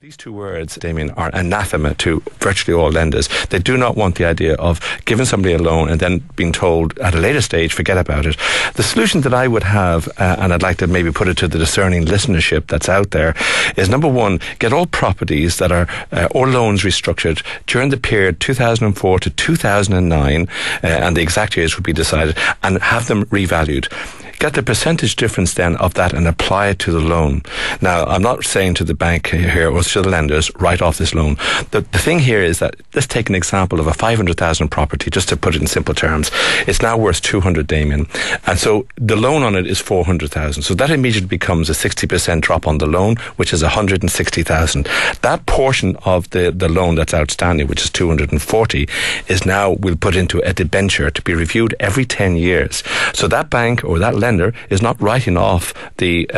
These two words, Damien, are anathema to virtually all lenders. They do not want the idea of giving somebody a loan and then being told at a later stage, forget about it. The solution that I would have, and I'd like to maybe put it to the discerning listenership that's out there, is number one, get all properties that are, or loans restructured during the period 2004 to 2009, and the exact years would be decided, and have them revalued. Get the percentage difference then of that and apply it to the loan. Now, I'm not saying to the bank here or to the lenders, write off this loan. The thing here is that, let's take an example of a 500,000 property, just to put it in simple terms. It's now worth 200, Damien. And so the loan on it is 400,000. So that immediately becomes a 60% drop on the loan, which is 160,000. That portion of the loan that's outstanding, which is 240, is now, we'll put into a debenture to be reviewed every 10 years. So that bank or that lender is not writing off the...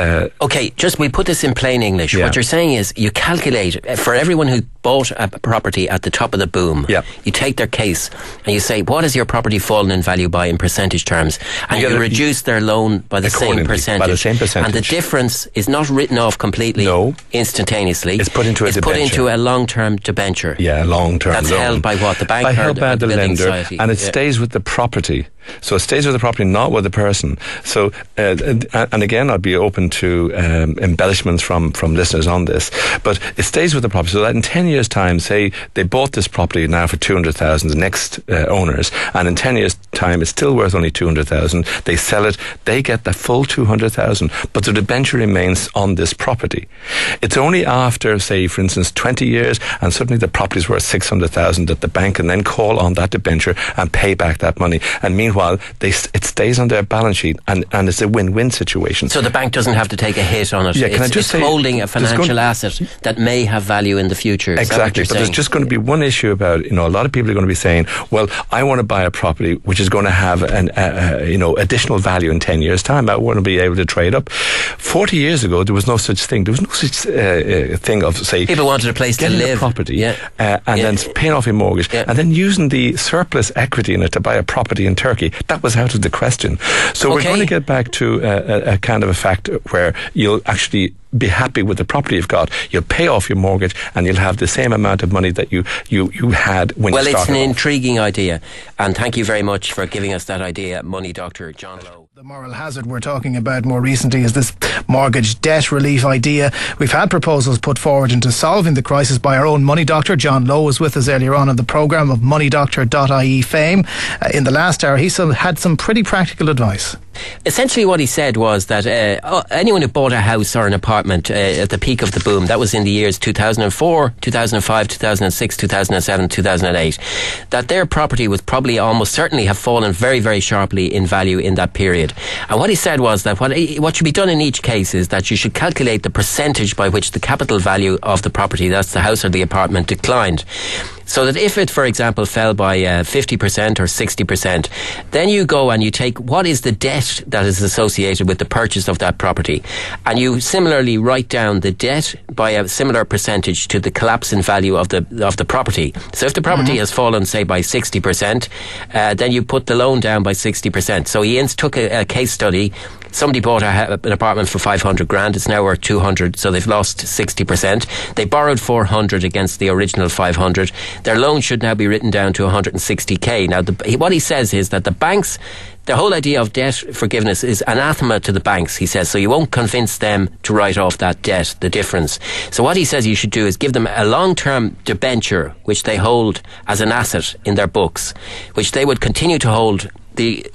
Okay, just we put this in plain English. Yeah. What you're saying is you calculate, for everyone who bought a property at the top of the boom, yeah, you take their case and you say, what has your property fallen in value by in percentage terms? And you reduce their loan by the same percentage. By the same percentage. And the difference is not written off completely instantaneously. It's put into a debenture. Put into a long-term debenture. Yeah, a long-term That's loan. held by what? The bank by or held by the lender, society. and it stays with the property. So it stays with the property, not with the person. So, and again, I'd be open to embellishments from listeners on this, but it stays with the property. So that in 10 years' time, say they bought this property now for 200,000, the next owners, and in 10 years' time, it's still worth only 200,000. They sell it, they get the full 200,000, but the debenture remains on this property. It's only after, say, for instance, 20 years, and suddenly the property's worth 600,000 that the bank can then call on that debenture and pay back that money. And meanwhile, it stays on their balance sheet, and it's a win-win situation. So the bank doesn't have to take a hit on it. Yeah, can I just say, holding a financial asset that may have value in the future. Exactly, but there's just going to be one issue about, a lot of people are going to be saying, well, I want to buy a property which is going to have an additional value in 10 years' time. I want to be able to trade up. 40 years ago, there was no such thing. There was no such thing of, say, people wanted a place to live, a property, then paying off your mortgage, and then using the surplus equity in it to buy a property in Turkey. That was out of the question. So we're going to get back to a kind of a fact where you'll actually be happy with the property you've got. You'll pay off your mortgage and you'll have the same amount of money that you had when you started. Well, it's an intriguing idea, and thank you very much for giving us that idea, Money Doctor John Lowe. The moral hazard we're talking about more recently is this mortgage debt relief idea. We've had proposals put forward into solving the crisis by our own money doctor. John Lowe was with us earlier on in the programme of moneydoctor.ie fame. In the last hour, he had some pretty practical advice. Essentially what he said was that anyone who bought a house or an apartment at the peak of the boom, that was in the years 2004, 2005, 2006, 2007, 2008, that their property would probably almost certainly have fallen very, very sharply in value in that period. And what he said was that what should be done in each case is that you should calculate the percentage by which the capital value of the property, that's the house or the apartment, declined. So that if it, for example, fell by 50% or 60%, then you go and you take what is the debt that is associated with the purchase of that property, and you similarly write down the debt by a similar percentage to the collapse in value of the property. So if the property has fallen, say, by 60%, then you put the loan down by 60%. So he took a case study. Somebody bought an apartment for 500 grand. It's now worth 200, so they've lost 60%. They borrowed 400 against the original 500. Their loan should now be written down to 160k. Now, what he says is that the whole idea of debt forgiveness is anathema to the banks, he says, so you won't convince them to write off that debt, the difference. So what he says you should do is give them a long-term debenture, which they hold as an asset in their books, which they would continue to hold. The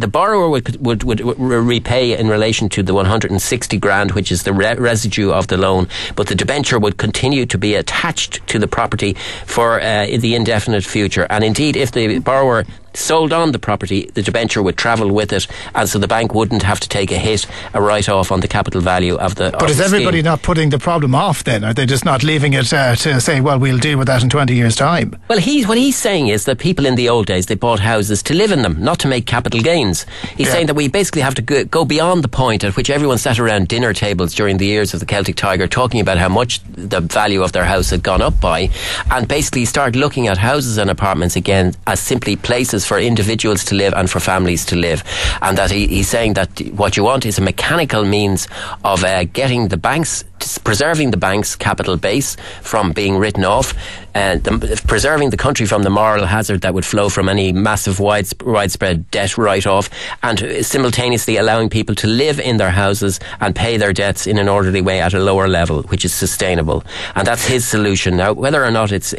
borrower would repay in relation to the 160 grand, which is the residue of the loan, but the debenture would continue to be attached to the property for the indefinite future. And indeed, if the borrower sold on the property, the debenture would travel with it, and so the bank wouldn't have to take a write-off on the capital value of the But is everybody not putting the problem off then? Are they just not leaving it to say, well, we'll deal with that in 20 years' time? Well, what he's saying is that people in the old days, they bought houses to live in them, not to make capital gains. He's saying that we basically have to go beyond the point at which everyone sat around dinner tables during the years of the Celtic Tiger talking about how much the value of their house had gone up by, and basically start looking at houses and apartments again as simply places for individuals to live and for families to live. And that he's saying that what you want is a mechanical means of getting the banks preserving the bank's capital base from being written off, preserving the country from the moral hazard that would flow from any massive widespread debt write-off, and simultaneously allowing people to live in their houses and pay their debts in an orderly way at a lower level, which is sustainable. And that's his solution. Now, whether or not it's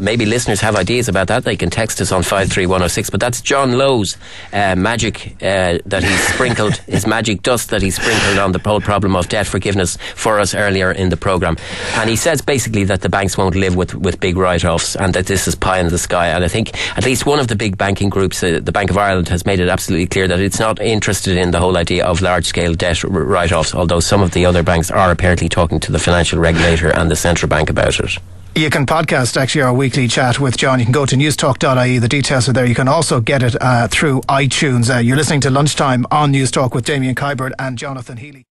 maybe listeners have ideas about that, they can text us on 53106. But that's John Lowe's magic that he sprinkled, his magic dust that he sprinkled on the whole problem of debt forgiveness for us earlier in the programme. And he says basically that the banks won't live with big write-offs and that this is pie in the sky. And I think at least one of the big banking groups, the Bank of Ireland, has made it absolutely clear that it's not interested in the whole idea of large-scale debt write-offs, although some of the other banks are apparently talking to the financial regulator and the central bank about it. You can podcast actually our weekly chat with John. You can go to newstalk.ie. The details are there. You can also get it through iTunes. You're listening to Lunchtime on Newstalk with Damien Kybert and Jonathan Healy.